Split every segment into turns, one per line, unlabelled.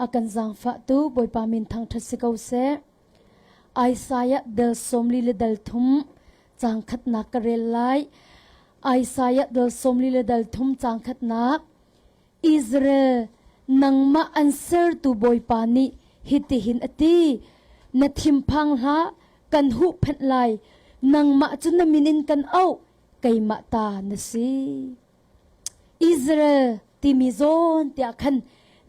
akan zang fa tu boi pa min thang that sikau se Isaiah del somli le dal thum chang khat na karel lai Isaiah del somli le dal thum chang khat na Israel nangma answer tu boi pa ni hiti hin ati na thim phang ha kan hu phet lai nangma chu na minin kan au kai ma ta na si Israel ti mi zon ti akhan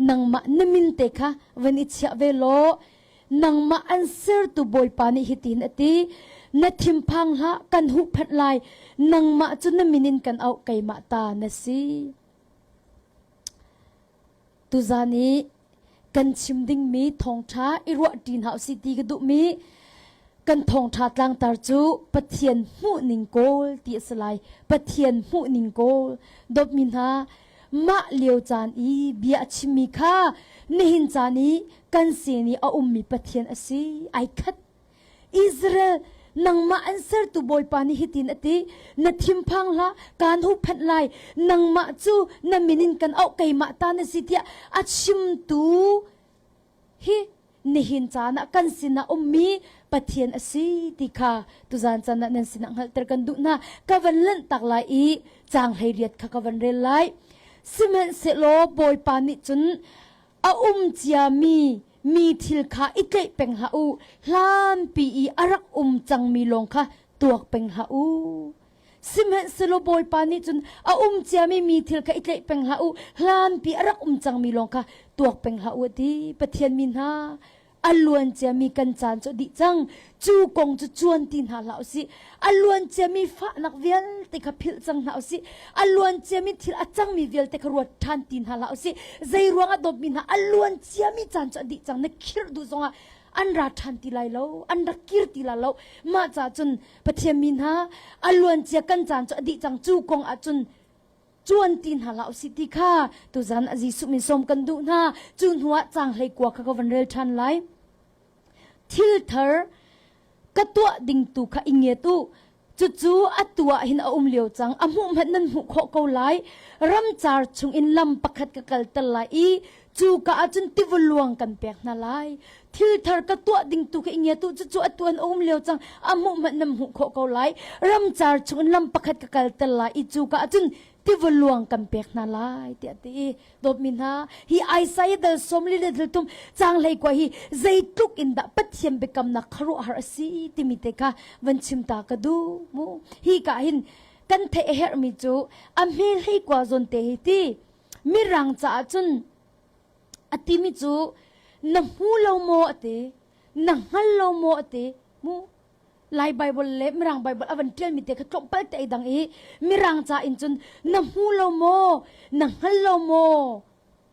nangma namin te kha van ichya ve lo nangma answer tu boi pa ni hitin ati na thim phang ha kan hu phat lai nangma chu na minin kan au kai ma ta na si tu zani kan chimding mi thong tha irwa tin hau city ga du mi kan thong tha tlang tar chu pathian hu ning kol ti salai pathian hu ning kol dop min ha ma liu chan i bia chimi kha nihin chani kan se ni a ummi pathian asi ai khat Israel nangma answer tu boy pani hitin ati na thim phang la kan hu phat lai nangma chu na minin kan au kai ma ta na sitia achim tu hi nihin chana kan sina ummi pathian asi tikha tu zan chana nan sina hal ter kan du na kavan lan tak lai i chang hai riat kha kavan rel lai simen se lo boy pani chun a chia mi thil kha itlei peng ha u hlan pi i arak chang mi long kha tuak peng ha u simen se lo boy pani chun a chia mi thil kha itlei peng ha u hlan pi arak chang mi long kha tuak peng ha u ti pathian min ha alluan chia mi kan chan cho di chang chu kong chu chuan tin ha lau si alluan chia mi fa nak vel te kha phil chang lau si alluan chia mi thil achang mi vel te kha ruat than tin ha lau si zai ruanga dop min ha alluan chia mi chan cho di chang na khir du zonga an ra than ti lai lo an ra kir ti la lo ma cha chun pathian min ha alluan chia kan chan cho di chang chu kong a chun chuan tin ha lau si ti kha tu zan a ji su min som kan du na chun huwa chang hlei kwa kha ka van rel than lai thil thar ka tua ding tu kha inge tu chu atua hin a leo chang amu man nan hu kho ko lai ram char chung in lam pakhat ka kal tal lai i chu ka achun tivuluang kan pek na lai thil thar ka tua ding tu ka inge tu chu atuan leo chang amu man nam hu kho ko lai ram char chung in lam pakhat ka kal tal lai i chu ka achun tivuluang kan pek na lai ti ati dop min ha hi Isaiah dal somli le dal tum chang lai kwa hi zaituk in da pathiam bekam na kharo har asi timite ka vanchim ta ka du mu hi ka hin kan the her mi chu amhel hei kwa zon te hi ti mirang cha chun ati mi chu na hu lo mo ate na hal lo mo ate mu lai Bible le mirang Bible avan tel mi te ka tlom pal te dang e mirang cha in chun na hu lo mo na hal lo mo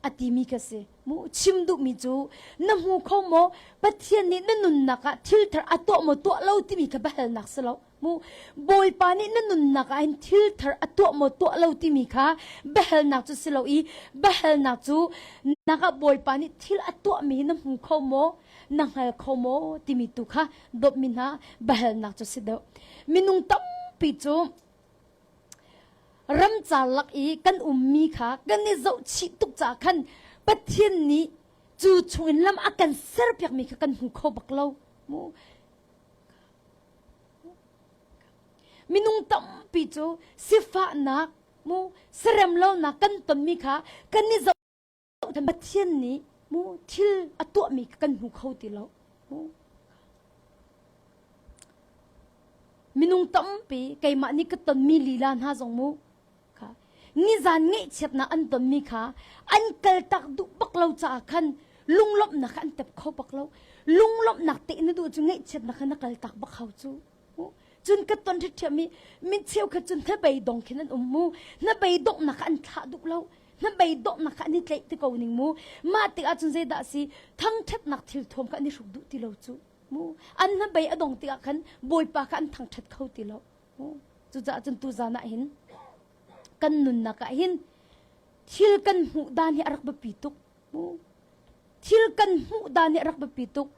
ati mi ka se mu chim du mi chu na hu kho mo pathian ni nanun naka thil thar ato mo to lo ti mi ka bahal nak salo mu boy pa ni nanun naka in thil thar ato mo to lo ti mi kha bahal nak chu silo i bahal nak chu naka boy pa ni thil ato mi na hu kho mo nanghal khomo timi tu kha dop min ha bahal nak chu sido minung tam pi chu ram cha lak i kan ummi kha kan ni zo chi tuk cha khan pathian ni chu chungin lam akan ser pyak mi kha kan hu kho baklo mu minung tam pi chu sifa nak mu serem lo na kan ton mi kha kan ni zo tan pathian ni mu thil atu mi kan hu khau ti lo mu minung tam pi kai ma ni ka ton mi lilan ha jong mu kha ni zan nge chet na an ton mi kha an kal tak du bak lo cha khan lunglop na khan tep khau bak lo lunglop nak te na du chu nge chet na khan kal tak bak khau chu chun ka ton thi mi min cheu kha chun tha bai dong khin an mu na bai dong na khan tha du lo na bai dok na kha ni tlei te ko ning mu ma ti a chun ze da si thang that nak thil thom kha ni ruk du ti lo chu mu an na bai adong ti a khan boi pa kha an thang that khau ti lo mu chu za chun tu za na hin kan nun na ka hin thil kan hu dan hi arak ba pituk mu thil kan hu dan hi arak ba pituk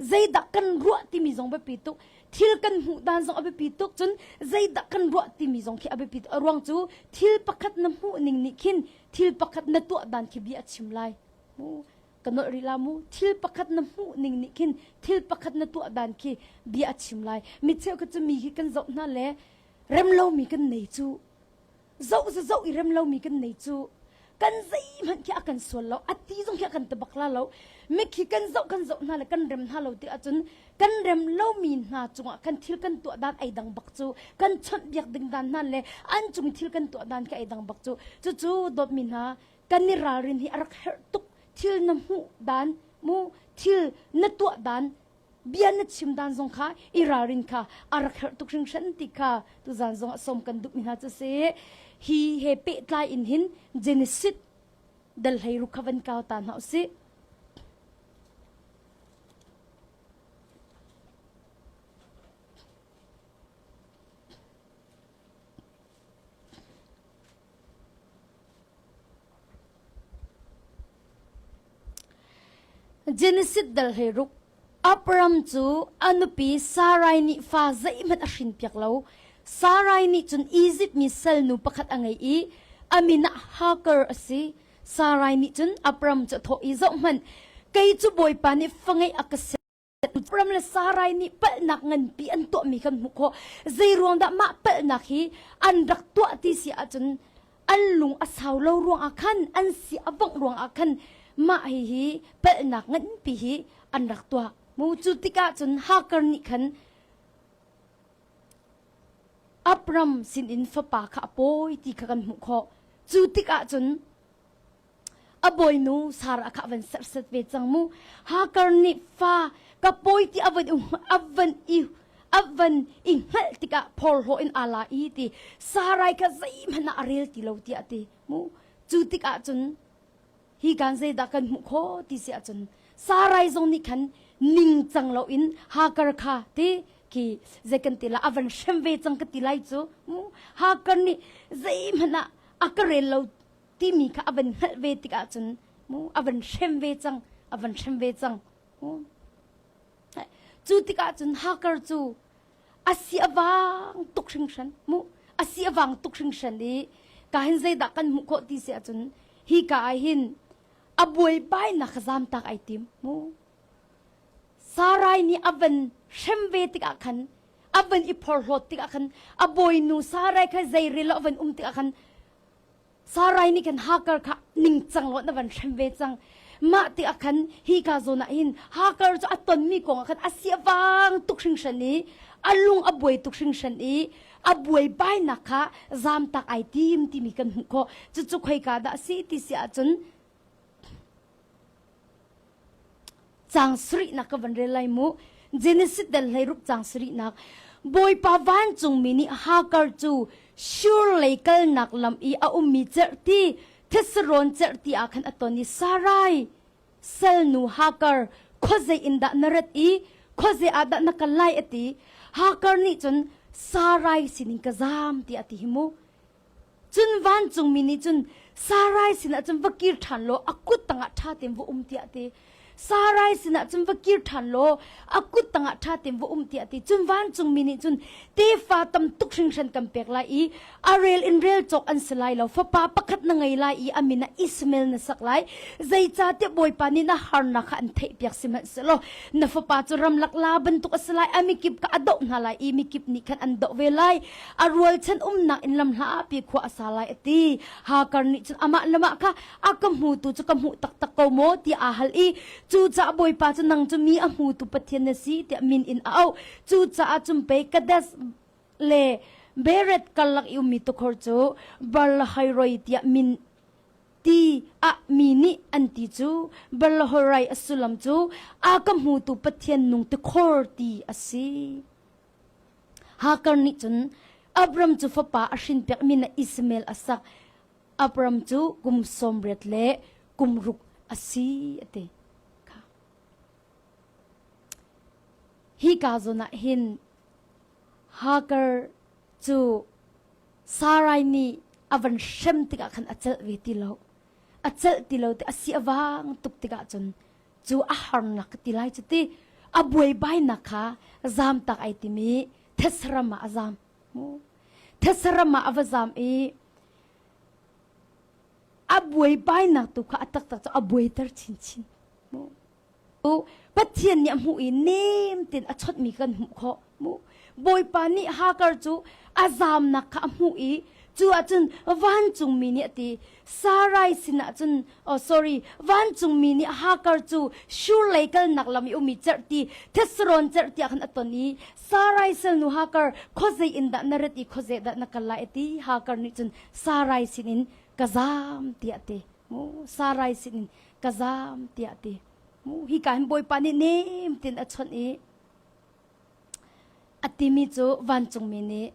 zai da kan ruwa ti mi zong ba pituk thil kan hu dan zong abi pituk chun zai da kan ruwa ti mi zong khi abi pituk arwang chu thil pakhat na hu ning ni khin thil pakhat na tu dan khi bi achim lai mu กันอริลามูทิลปักน้ำหูนิ่งนิกินทิลปักน้ำตัวดันคีเบียชิมไลมิเชลก็จะมีกันจบนั่นแหละเริ่มเล่ามีกันในจูเจ้าอีเริ่มเล่ามีกันในจูกันใจมันแค่กันส่วนเราอัติจงแค่กันตะบักลาเราไม่คิดกันเจ้านั่นแหละกันเริ่มท่าเราที่อาจนกันเริ่มเล่ามีหน้าจงกันทิลกันตัวดันไอดังบักจูกันชนเบียกดึงดันนั่นแหละอันจงทิลกันตัวดันแค่ไอดังบักจูจู่ดบมีหน้ากันนิรารินที่รักเฮตุกทิลน้ำหูดันมูทิลนตัวดันเบียนชิมดันจงค่ะอิรารินค่ะอารักเฮตุกชิงฉันติค่ะตุจันจงสมกันดุมีหน้าจะเสฮีเฮเปตลายอินหินเจเนซิสดัลให้รุขวันเก่าตานเอาสิเจเนซิสดัลให้รุกอับรัมจูอนุปีสารายนิฟาใจมันอชินเปียกเราสารายนิจนอียิปต์มีเซลนูประคัดอังไงอีอามินะฮาเกอร์สิสารายนิจนอับรัมจะทออีจอมันไกจูบอยปานิฟังไงอักเสบอับรัมและสารายนิเปิลนักเงินปีอันตัวมีกันมุขใจรวงดะมาเปิลนักฮีอันรักตัวที่เสียจนอันลุงอาสาวเรารวงอาคันอันเสียบังรวงอาคันมาฮีเปิลนักเงินปีฮีอันรักตัวมูจุติกาจนฮาเกอร์นิคันอับรัมสินอินฟปาข้าปอยที่กันมุขจุติกาจนอบอยนูสาระข้าวันเสร็จเวจังมูฮาเกอร์นิฟ้าข้าปอยที่อวันอิงฮัลติกาพอลโฮอินอาลาอีที่สาระข้าใจมันอาเรลที่เราที่อติมูจุติกาจนฮีการเจดักันมุขที่เสียจนสาระจงนิคันนิ่งจังเราอินฮาเกอร์ข้าที่ที่เจกันติลาอวันเชมเวจังกันติลายจูมูฮาเกอร์นิใจมันอาเกเรลเราที่มีข้าอวันฮัลเวติกาจนมูอวันเชมเวจังมูจูติกาจนฮาเกอร์จูอาเซียวังตุกชิงชันมูอาเซียวังตุกชิงชันดีการเห็นใจดักกันมุขที่เสียจนฮีกาหินอบวยไปนักจามตักไอติมมูสารายนี่อวันเชมเวติกาคันอวันอีพอลโหติกาคันอบวยนูสารายข้าใจเรลอวันติกาคันสารายนี่กันฮาเกอร์ค่ะนิ่งจังล้วนวันเชมเวจังมาติกาคันฮีกาโซนาอินฮาเกอร์จะอัตนมีกองคันอาเซียวังตุกชิงชันนี้อลุงอบวยตุกชิงชันนี้อบวยไปนักค่ะจามตักไอติมที่มีกันหุกจุกให้กาดาสีที่เสียจนจางสรีนักวันเรลัยมูเจเนซิสเดลให้รูปจางสรีนักบอยปาวันจงมินิฮาการจูชูเลกลนักลำอีอามีเจอตีเทสโรนเจอตีอาคันอตอนิสารายเซลนูฮาการข้อใจอินดานรัตอีข้อใจอาดนักไลอติฮาการนี่จนสารายสินิกซามตีอติหิมูจนวันจงมินิจนสารายสินะจนวกิรทันโลอากุตังอัฐาเต็มวตีอติสารายสินะจุนวกิรทันโลอากุตังอัฐาเต็มวตีอติจุนวันจุงมินิจุนเตฟาตัมตุกชิงชันกัมเปกลาอีอาเรลอินเรลจอกอันสลายเราฟ้าปาปักขัดนังไงลาอีอามินะอิสเมลนะสักไลใจจ่าเตบอยปานินะฮาร์นักอันเทเปียกสิมันสโลนะฟ้าปาจุรำลักลาบันตุกอัสลายอามิกิบกะอดอกนาลาอีมิกิบนิคันอันดอกเวลายอารวยฉันนักอินลำลาปีขวาสลายอติฮาการนิจุนอามาละมะค่ะอากำหูตุจุกำหูตักตะโกโมตีอาฮัลอีจูจ่าบอยปาจุนังจุมีอาหูตุปะเทียนสีเตมินอินเอาจูจ่าจุมเปกะเดสเลเบเรตกัลลักยูมิตุคอร์จูบาลไฮโรยเตียมินตีอะมินิอันติจูบาลไฮโรยอสุลัมจูอากำหูตุปะเทียนนุงตุคอร์ตีอสีฮาการนิจุนอับรัมจูฟปาอชินเปียกมินอิสเมลอสักอับรัมจูกุมสมเรตเลกุมรุกอสีเตฮีกาโซนาหินฮาเกอร์จูสารายนีอวันเชมติกาขันอัจฉริติโลแต่อาศัยวังตุกติกาจนจูอาหารนักติไลจุติอบวยใบนักค่ะจามตักไอติมีเทสรามาจามเทสรามาอวจามอบวยใบนักตุกค่ะตักจะอบวยเตอร์ชิน ปัจเจียนเนี่ยหูอินเนมตินอชดมีกันหูเขาบอยปานี่ฮากร์จูอาซามนักขหูอีจูอาจุนวันจุงมีเนี่ยตีสาไรสินะจุนsorry วันจุงมีเนี่ยฮากร์จูชูเลกันนักลำอุมิเจอตีเทสโรนเจอตีขันอัตนี้สาไรเซนูฮากร์โคเซอินดานรตีโคเซดนักลายตีฮากร์นี่จุนสาไรสินินกะซามเตียตีสาไรสินินกะซามเตียตีฮิการบอยปานี่เนมตินอชดอีอติมีจูวันจงมีนี้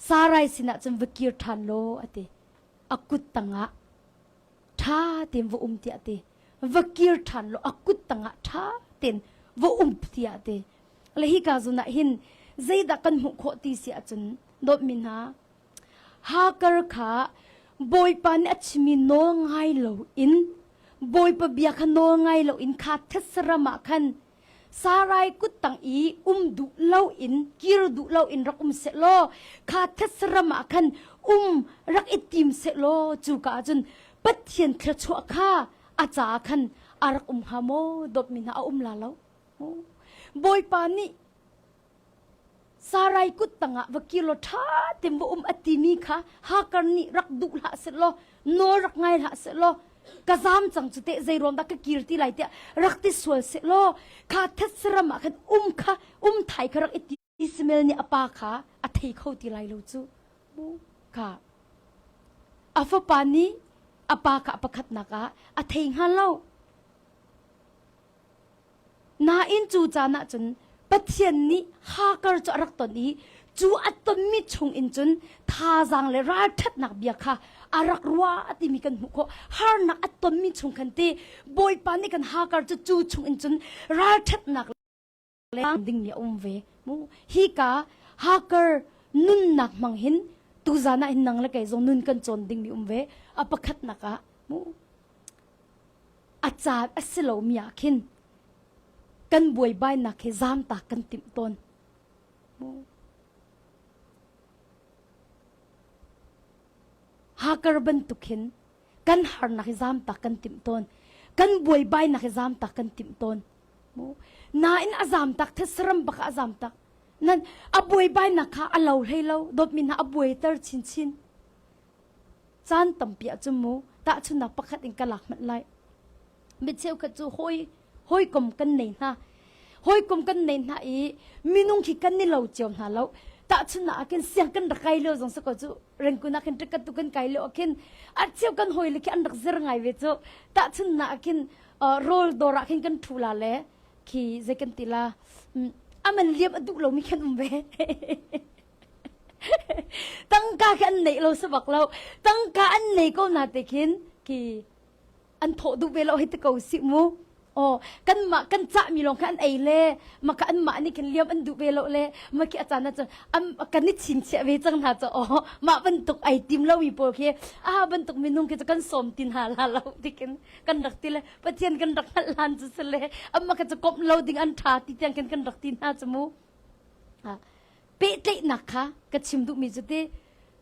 สาไรสินะจงวกิรทันโลอติอกุตตังะท่าเต็มวเตียติวกิรทันโลอกุตตังะท่าเต็มวเตียติและฮิกาจุนะหินใจดักกันหุโคตีเสียจนดมินหาฮากร์ขาบอยปานอัชมีโนไงโลอินบอยปะเบียขโนไงโลอินคาเทสระมาคันสาไรกุตังอีดุเล่าอินกิรดุเล่าอินรักเสโลคาเทสระมาคันรักอิติมเสโลจูกาจนปัจเจียนเทชัวข้าอาจาคันอารักฮาโมดบมินาลาเล่าบอยปานี่สาไรกุตังะวกิโลท่าเต็มวอติมีค่ะฮากันนี่รักดุละเสโลโนรักไงละเสโลกะซามจังจุเตใจรวมดักกิรติไลเตรักที่สวยเสโลคาทัศระมาคันค่ะไทยครักอิสเมลนี่อปาค่ะอัฐิเขาติไลโลจูค่ะอาฟปานีอปาค่ะอปคัดนักะอัฐิฮันเล่านาอินจูจานะจนปัจเจียนนี้ฮากร์จะรักตอนนี้จูอัตมิชงอินจนท่าจังเลยราชัดนักเบียค่ะอารักรัวอติมีกันหุกฮาร์นักอัตมิชงคันตีบอยปานี่กันฮากร์จะจูชงอินจนราชัดนักเลยดิ่งเนี่ยเวมูฮีกาฮากร์นุนนักมังหินตูจานะหินนังละไก่จงนุนกันจนดิ่งเนี่ยเวอปคัดนักะมูอาจารย์อัศโลมียาคินกันบวยใบนักเฮซามตากันติมตนฮากระบันตุกินกันหานักเฮซามตากันติมตนกันบวยใบนักเฮซามตากันติมตนนาอินอาซามตักเทสรัมบักอาซามตักนั่นอบวยใบนักข้าอลาวให้เราดบมินอบวยเตอร์ชินจานตั้มเปียจมูตาชุนักประคัดอิงกะลักมันไลมิเชลกัจูหอยกลมกันเนินฮะหอยกลมกันเนินฮะมีนุ่งขี้กันนี่เราเจียวหาเราตาชุนักกันเสียงกันรักไก่เลี้ยวจงสกัดจูเรื่องกุนักกันตะกัดตุกันไก่เลี้ยวกันอัดเจียวกันหอยเลยกันรักเสียงไงเวจูตาชุนักกันโรลดอรักกันทุลาเล่ขี้เจกันติลามันเลียบดุเราไม่กันเวตั้งการไหนเราสบักเราตั้งการไหนก็น่าจะกินกี่อันโถดูเวลาให้ตะเกาสิมูกันจะมีลงกันไอเล่มากันมานี่กันเลี้ยมอันดูเวลาเล่มาคิดอาจารย์น่าจะกันนี่ชินเชเวจังน่าจะมาบรรทุกไอติมเรามีโปรเคบรรทุกเมนูกันจะกันสมตินหาลาเราที่กันรักตีเลยประเทศกันรักลานจะเสลมากันจะกบเราดิ่งอันทาที่ยังกันรักตีนหาจมูเป๊ะเลยนักค่ะกันชิมดูมีจุดที่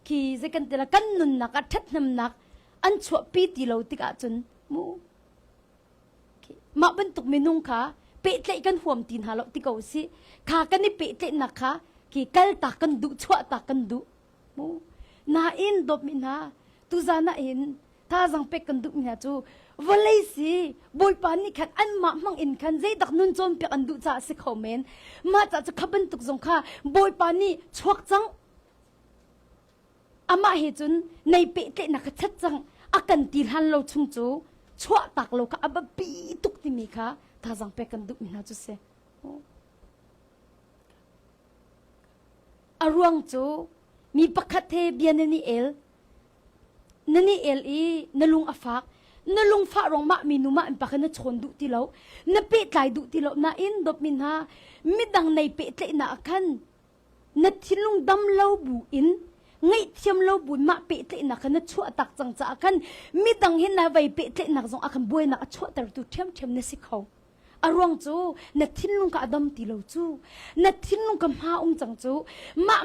ขี่จะกันตีละกันนุนนักทัดน้ำนักอันชัวปีตีเราติกาจนมูมาบรรทุกเมนูค่ะเป๊ะเลยกันห่วมตีนหาเราติกาสิขากันนี่เป๊ะเลยนักค่ะขี่กัลตากันดุชัวตากันดุมูนาอินดบมินาตุจานาอินถ้าจังเป็กกันดุมินาจูวลัยสิบอยปานี่ขันอันมามังอินขันใจดักนุนจอมเป็กอันดุจ่าสิเขาเมนมาจะขับบรรทุกจงค่ะบอยปานี่ชวกจังอามาเฮจุนในเป๊ะเลยนักชัดจังอากันตีหันเราชุงจูชัวตักโลกะอับปีตุกติมีค่ะถ้าจังเป็กันดุมินาจุเสอารวงจูมีปะคัดเทเบียนนี่เอลนลุงอฟักนลุงฟ้ารองมะมีนุมะอันปะคันนชนดุติโลนเปตไลดุติโลนาอินดบมินฮามิดังในเปตเลนาคันนทิลุงดำเล่าบูอินไงเทียมเราบุญมาเปะเตนักนัดชั่วตักจังจากกันมีดังเห็นนาไว้เปะเตนักจงอาคันบุญนักชั่วแต่ดูเทียมนสิเขาอารวงจูนัดทิ้งลุงกับอดัมตีเราจูนัดทิ้งลุงกับมาจังจูมา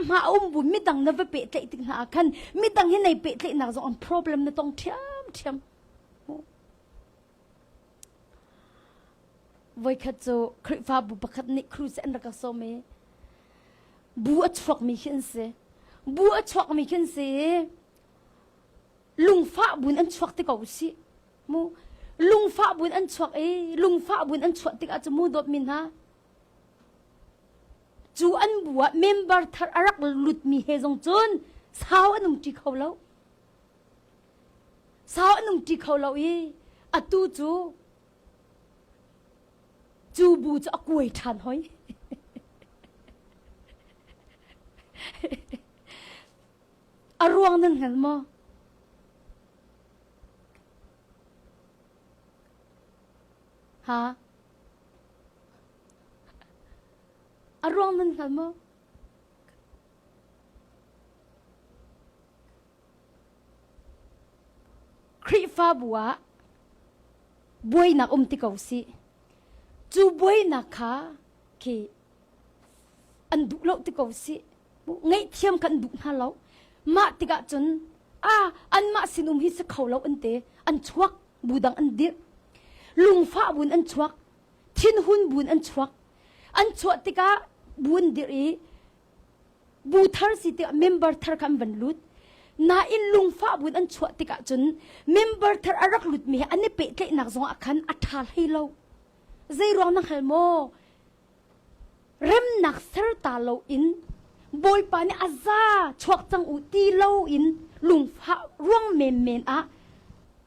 บุญมีดังนาไว้เปะเตติกนักกันมีดังเห็นในเปะเตนักจงอัน problem นัดต้องเทียม voi khat chu khri fa bu pakhat ni khru se an ka so me bu achwak mi khin se bu achwak mi khin se lung fa bun an chwak te ko si mu lung fa bun an chwak lung fa bun an chwak te ka chu mu dot min ha chu an bua member thar arak lut mi he jong chun sao anung ti khau lo sao anung ti khau lo atu chu bu chu akui than hoi aruang nang hel mo ha aruang nang hel mo khri fa bua boi nak ti kau si chu boi nak kha ki an du lo ti kau si ngai thiam kan du na lo ma ti ga chun an ma sinum hi se khau lo an te an chuak budang an dir lung fa bun an chuak thin hun bun an chuak an chuak ti ka bun dir bu thar si ti member thar kam ban lut na in lung fa bun an chuak ti ka chun member thar arak lut mi an ne pe tle nak zong akhan athal hi lo zai ro na khel mo rem nak ser ta lo in boy pa ni aza chuak chang u ti lo in lung fa ruang men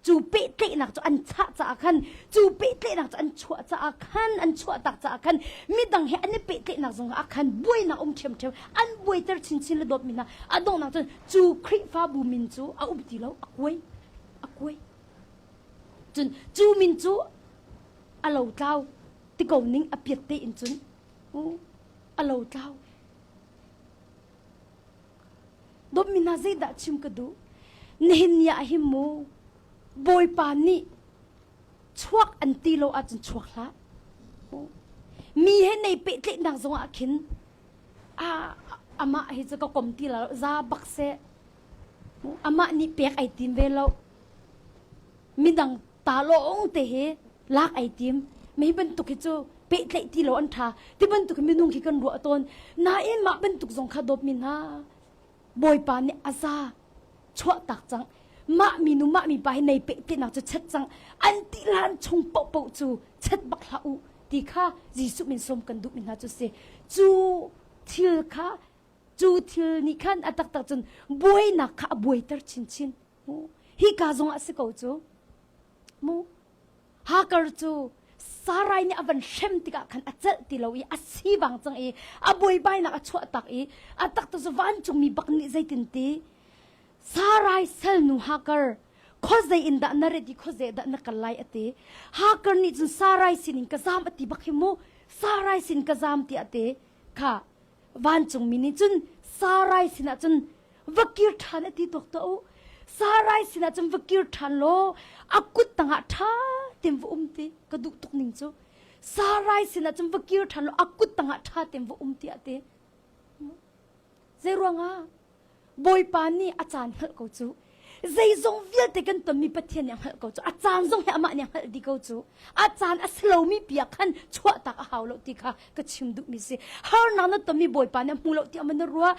chu pe tle nak chu an cha cha khan chu pe tle nak chu an chua cha khan an chua tak cha khan mi dang he an pe tle nak zong khan boy na chem an boy ter chin chin le dot mina adong nak chu khri fa bu min chu a ti lo akoi chun chu min chu a lo tao ti ko ning a piet te in chun a lo tao dot mina zai da chim ka du nin ya hi mu boy pa ni chuak an ti lo a chun chuak la mi he nei pe tle nak zong a khin ama hi cha ka kom ti la za bak se ama ni pek ai tim ve lo mi dang ta lo ong te he lak ai tim me ban tu ki chu pe tle ti lo an tha ti ban tu ki minung ki kan ro ton na in ma ban tu zong kha dop min ha boy pa ni aza chua tak chang ma mi nu ma mi pai nei pe te nak chu chat chang an ti lan chung po chu chat bak la u ti kha jisu min som kan du min ha chu se chu thil kha chu thil ni khan atak tak chun boy na kha boy tar chin hi ka zong a se ko chu mu ha kar chu sarai ni avan shem tika khan achal ti lo a si wang chang a boy bai na a chua tak atak to van chung mi bak ni zaitin ti sarai sel nu hakar khoze in da na ready khoze da na kalai ate hakar ni jun sarai sin ka zam ati bakhimu sarai sin ka zam ti ate kha van chung mini chun sarai sin a chun vakir than ati tok to sarai sin a chun vakir than lo akut tanga tha tem vu umti ka du tok ning chu sarai sin a chun vakir than lo akut tanga tha tem vu umti ate zeruanga boy pani achan hal ko chu zai zong vial te kan tomi pathian yang hal ko chu achan zong he ama nyang hal di ko chu achan a slow mi pia khan chua tak a haulo ti kha ka chim du mi se har na na tomi boy pani mulo ti amana ruwa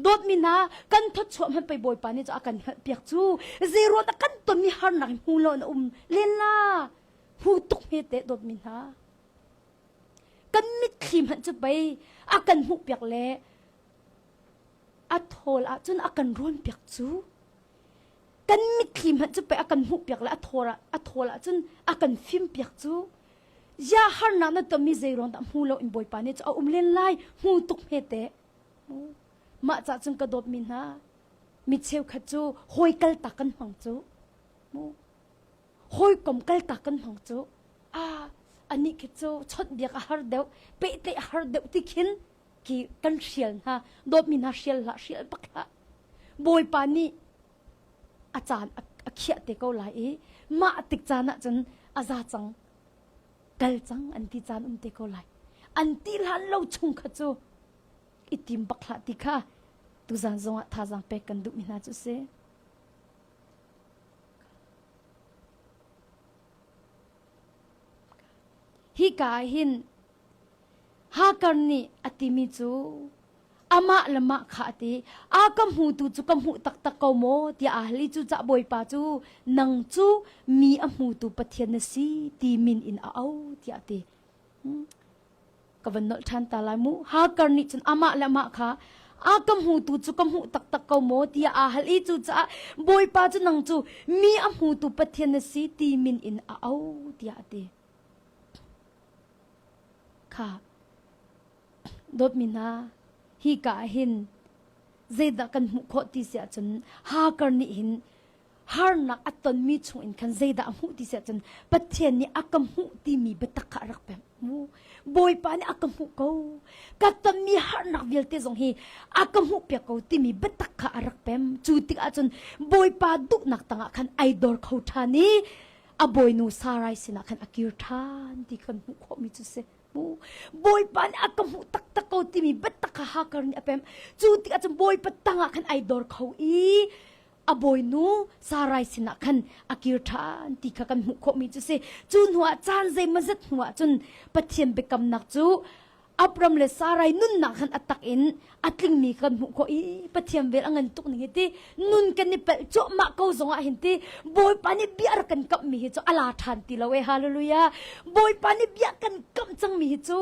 dot mi na kan thot chwa man pai boy pani chu akan hal piak chu zero ta kan tomi har na mulo na len la hu tok me te dot mi na kan mit khim han chu bai akan hu piak le athol a chun akan ron piak chu kan mit khim han chu pe akan hu piak la athol a chun akan fim piak chu ya har na na to mi zeiron da mulo in boy pa ni chu len lai hu tuk he te ma cha chung ka dot min ha mi cheu kha chu hoi kal ta kan hang chu hoi kom kal ta kan hang chu ani ke chu chot biak a har deu pe te har deu ti khin ki kan shial ha dot min ha shial pakha boy pani achan akhia te ko lai ma tik chana chan aza chang kal chang anti chan te ko lai anti lan lo chung kha chu itim bakla ti kha tu zan zong tha jang pe kan du min ha chu se hi hi ka hin ha karni atimi chu ama lama kha ti a kam hu tu chu kam hu tak tak ko mo ti a hli chu cha boi pa chu nang chu mi a hu tu pathian na si ti min in a au ti ati ka van nol than ta lai mu ha karni chun ama lama kha a kam hu tu chu kam hu tak tak ko mo ti a hli chu cha boi pa chu nang chu mi a hu tu pathian na si ti min in a au ti ati kha dot mina hi ka hin zeda kan mu kho ti sia chun ha karni hin har nak aton mi chung in kan zeda mu ti sia chun pathian ni akam hu ti mi betak rak pem mu boy pa ni akam hu ko katon mi har nak vil te zong hi akam hu pe ko ti mi betak rak pem chu ti a chun boy pa duk nak tanga khan idol khau thani a boy nu sarai sina khan akir than ti kan mu kho mi chu se boy pan akam hu tak tak ko ti mi betak ha karni apem chu ti a chum boy patanga khan idol khau i a boy nu sarai sina khan akir than ti kha kan hu kho mi chu se chun huwa chan zai mazat huwa chun pathian bekam nak chu abram le sarai nun na khan atak in atling mi kan hu kho i pathian vel angan tuk ni ti nun kan ni pel cho ma ko zonga hin ti boy pani biar kan kap mi hi chu ala than ti lawe hallelujah boy pani biar kan kam chang mi hi chu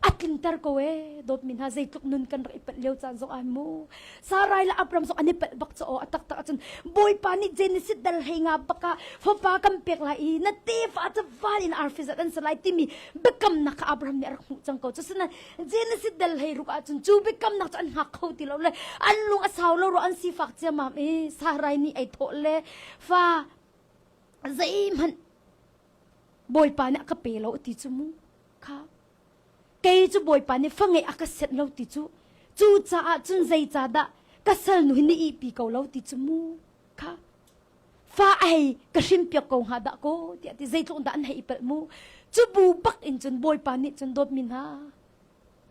atin tar ko we dot min ha zai tuk nun kan rai pel leo chan zo ai mu sarai la abram zo ani pel bak cho atak tak chun boy pani genesis dal henga baka fo pa kam pek la i na te fa cha val in arfizat an salai ti mi bekam na ka abram ni arak mu chang ko chu sana genesis dal hei ru ka chun chu bekam na chan ha khau ti lo le an lung asaw lo ro an si fak che ma e sarai ni ai tho le fa zai man boy pani ka pe lo ti chu mu kha cây chú bồi pa ni phang ai akaset lo ti chu chu cha a chun zai cha da kasal nu hin i pi ko lo ti chu mu kha fa ai ka shim pya ko ha da ko ti zai tlong da an hei pel mu chu bu bak in chun boi pa ni chun dot min ha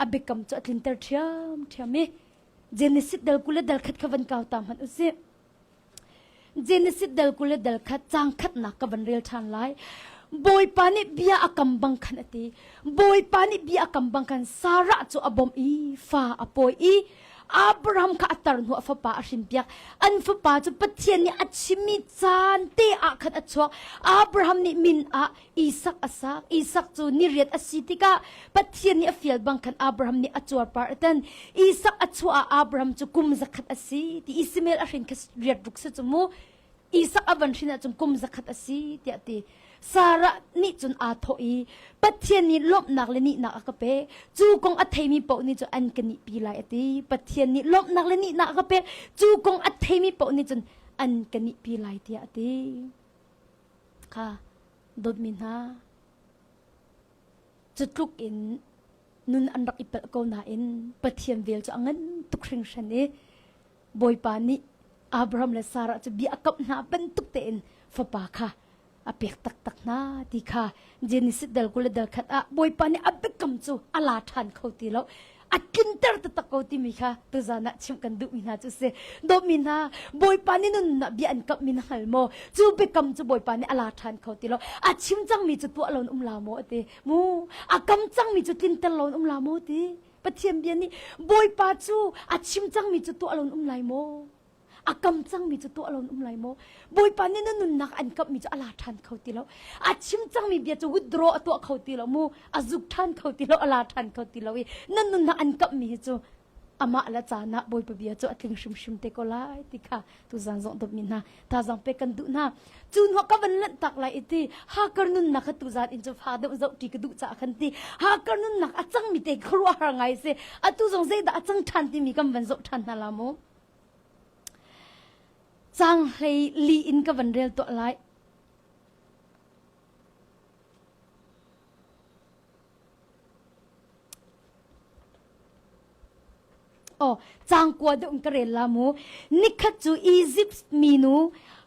abekam chu atlin ter thiam me genesis dal kula dal khat khavan kaw tam han use genesis dal kula dal khat chang khat na ka van rel than lai boy pani bia akam bang khan ati boy pani bia akam bang khan sara chu abom i fa apoi i abraham ka atar nu fa pa asin piak an fa pa chu pathian ni achimi chan te a khat achok abraham ni min a isak chu ni riat asitika pathian ni afial bang khan abraham ni achwar par atan isak achwa abraham chu kum zakhat asi ti ismail asin khas riat ruk se chu mu isak avan thina chu kum zakhat asi ti ati sara ni chun a thoi pathian ni lop nak le ni nak ka pe chu kong a thei mi po ni chu an kani pi lai ati pathian ni lop nak le ni nak ka pe chu kong a thei mi po ni chun an kani pi lai ti ati kha dot min ha chutluk in nun an rak ipel ko na in pathian vel chu angan tukring shane boy pa ni abraham le sara chu bi akap na ban tuk te in fa pa kha apek tak tak na ti kha genesis dal kul dal khat a boy pa ni abekam chu ala than khoti lo akin ter ta ko ti mi kha tu zana chim kan du mi na chu se do mi na boy pa ni nun na bi an kap min hal mo chu bekam chu boy pa ni ala than khoti lo a chim chang mi chu tu alon la mo te mu a kam chang mi chu tin tel lon la mo ti pathiam bian ni boy pa chu a chim chang mi chu tu alon lai mo akam chang mi chu tu alon lai mo boy pa ni nun nak an kap mi chu ala than khoti lo a chim chang mi bia chu withdraw to khoti lo mu azuk than khoti lo ala than khoti lo wi nun na an kap mi chu ama ala chana boy pa bia chu atling shim te ko lai ti kha tu zan zong dop min na ta zang pe kan du na chun ho ka van lan tak lai iti ha kar nun na kha tu zan in chu fa de zo ti ka du cha khan ti ha kar nun nak achang mi te khro har ngai se atu zong zai da achang than ti mi kam van zo than na la mo chang hei li in ka van rel to lai chang kwa de un ka rel la mu nikhat chu egypt minu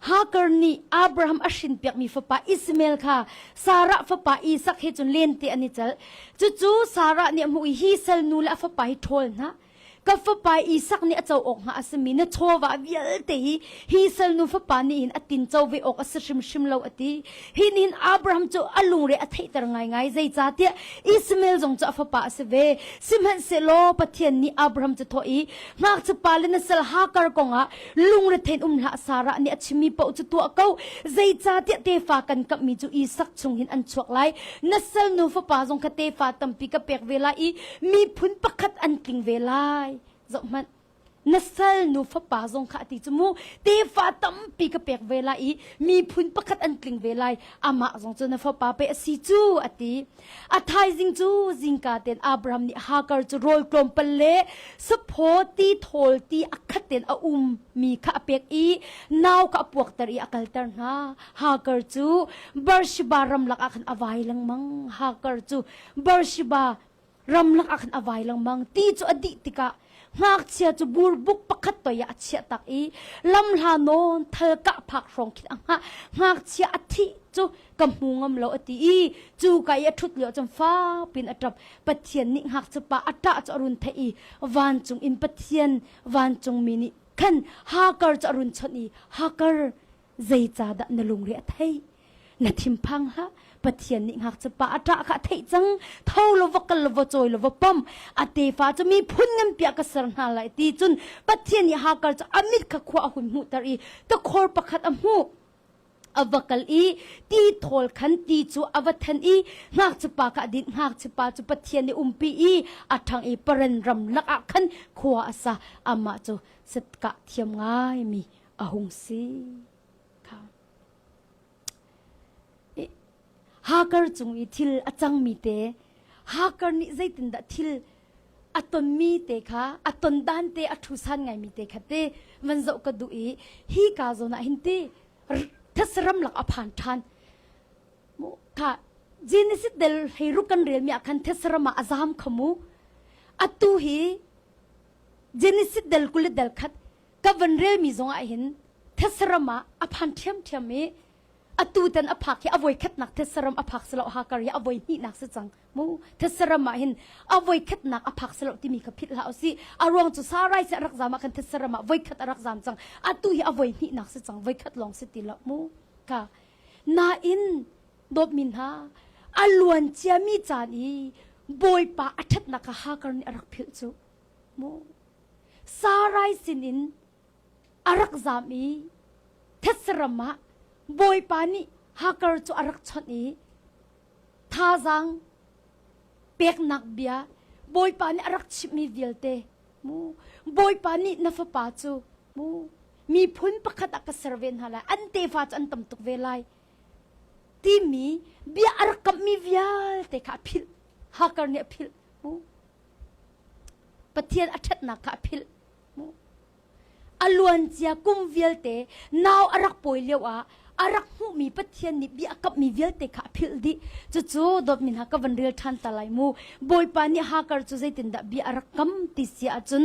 ha karni abraham ashin piak mi fa pa ismail kha sara fa pa isak he chun len te ani chal chu sara ni mu hi sal nu la fa pa hi thol na ก็ฟ้าไปอีสักนี่เจ้าอกหาสมีนะชัวว่าเวียลเตฮีฮีเซลนูฟ้าปานี่อินอตินเจ้าเวอกอสชิมชิมเลวอติฮินินอับราฮัมเจ้าอลุงเรอธิตรไงไงใจจ่าเตียอิสมาเอลจงจะฟ้าปาสเวซิมฮันเซโลปะเทียนนี่อับราฮัมจะทอีมากจะปาเลนเซลฮากรกงะลุงเรเทนหาสาระนี่อชิมีปะอุจตัวเก้าใจจ่าเตียเตฟากันกับมีจูอีสักชงหินอันชวกไลนัสเซลนูฟ้าปาจงคเตฟาตัมปีกะเปกเวลาอีมีพุนประคัดอันกิงเวลาจบมันนัสเซลนูฟ้าป่าจงขัดติจมูเตฟ้าตั้มปีกเปกเวลาอีมีพุนประคัดอันกลิ่งเวลาอามาจงจนฟ้าป่าไปสิจูอติอัทายจิงจูจิงกาเตนอับราฮัมนี่ฮากรจูโรลกลมเปเล่สปโพตีโทลตีอักขัดเตนอามีข้าเปกอีนาวข้าปวกตรีอักลเตอร์นาฮากรจูบาร์ชิบารำลักอักขันอวัยลังมังฮากรจูบาร์ชิบารำลักอักขันอวัยลังมังตีจูอดีติกะงากเชียจูบูรบุกปักขัดตัวอยากเชียตักอีลำลานนเธอกะผักรองคิดอ่ะงากเชียอธิจูกำหูงำเราอติอีจูกายทุดเหลียวจำฟ้าปินอัตรับปะเทียนนิหักจะปะอัตตะจะอรุณเทอีวันจงอินปะเทียนวันจงมินิขันฮากรจะอรุณชนีฮากรใจจ่าดะนลุงเรียไทยนาทิมพังฮะปะเทียนนิหักจะปะอัตตะขะไทยจังเท่าลวกันลวจอยลวปั๊มอเตฟ้าจะมีพุ่นเงินเปียกสรนาไหลตีจุนปะเทียนนิหักจะอมิดขะขวาหุ่นหูตารีตะคอร์ประคัดอหูอวกลอีตีโทลขันตีจูอวทันอีหักจะปากะดินหักจะปาจูปะเทียนนิปีอีอัทางอีปรันรำลักขันขวาอาซาอามาจูสตกะเทียมง่ายมีอหงสีฮากรจุงอีทิลอจังมีเตฮากรนี่ใจตินดาทิลอตนมีเตค่ะอตนดานเตอทุสันไงมีเตค่ะเตมันจะกระดูอีฮีกาโซนะหินเตทัศรำหลักอภันทันค่ะจีนิสิเดลให้รุกันเรียนมีอาการทัศรมาอาซามขมูอตูฮีจีนิสิเดลกุลเดลขัดกับวันเรียมีจงอาหินทัศรมาอภันเทียมเทียมมีอตูตันอภักยาอวัยขัดนักเทสรมอภักสลาฮากรยาอวัยนี่นักสัจังมูเทสรมาหินอวัยขัดนักอภักสลาที่มีขพิษลาอสิอารวงจุสาไรเสรักษามาคันเทสรมาวัยขัดรักษาจังอตูยาอวัยนี่นักสัจังวัยขัดลองสติละมูค่ะนาอินดบมินฮาอลวนเจียมีจานีบอยปาอัฐนักฮากรนี่รักพิลจูมูสาไรสินินอรักษามีเทสรมาบอยปานี่ฮากรจูอารักชนีท่าจังเปียกนักเบียบอยปานี่อารักชิมีเวลเตมูบอยปานี่นัฟปาจูมูมีพุนประคัดอักษรเวนฮาลาอันเตฟาจอันตำตุกเวลัยที่มีเบียอารักกับมีเวลเตขาพิลฮากรเนี่ยพิลมูปะเทียนอัจฉริยะขาพิลมูอลวนเจียกุมเวลเตนาวอารักปอยเลียวอารักหูมีปะเทียนนิบีอากับมีเวลเตขาพิลดิจู่ๆดอกมินฮักวันเรียลทันตะไลมูบอยปานี่ฮักกรจู่ใจตินดาบีอารักกัมติเสียจุ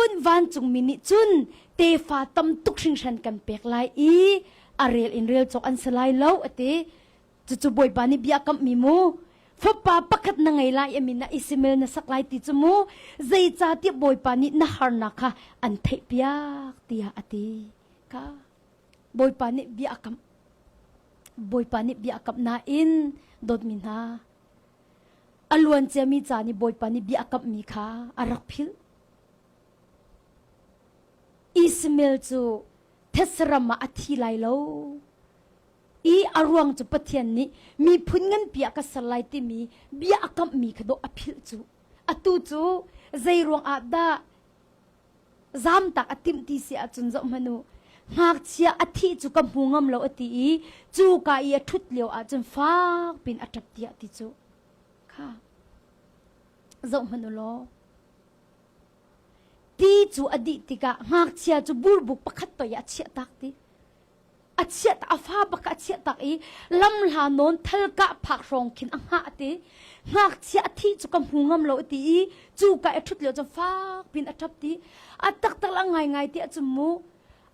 นวันจุงมินิจุนเตฟาตัมตุกชิงชันกันเปกไลอีอาเรียลอินเรียลจอกอันสไลเล่าอติจู่ๆบอยปานี่บีอากับมีมูฟ้าป่าปักขัดนังไงไลเอมินะอิสเมลนะสักไลติจมูใจจ่าที่บอยปานี่นะฮาร์นักค่ะอันเทปียกเตียอติค่ะบอยปานิบีอากัมบอยปานิบีอากัมนาอินดดมินาอลวนเจมีจานี่บอยปานิบีอากัมมีค่ะอารักพิลอิสเมลจูเทสรามาอธิไลโลอีอารวงจูปะเทียนนี่มีพุนเงินเปียกสลายที่มีบีอากัมมีขดอพิลจูอตูจูใจรวงอาดาจามตักอติมตีเสียจุนจอมนูหากเชียอธิจูกับหูงำเราอติจูกายทุดเลียวอาจจะฟ้าเป็นอัตติยติจูค่ะจงมันโลตีจูอดีติกะหากเชียจูบูรบุกปักขัดตัวยาเชียตักติอาเชียตอาฟ้าปักอาเชียตักลำลานนทลกะผักรองขินอังหะติหากเชียอธิจูกับหูงำเราอติจูกายทุดเลียวจะฟ้าเป็นอัตติอัตตักละไงติจมู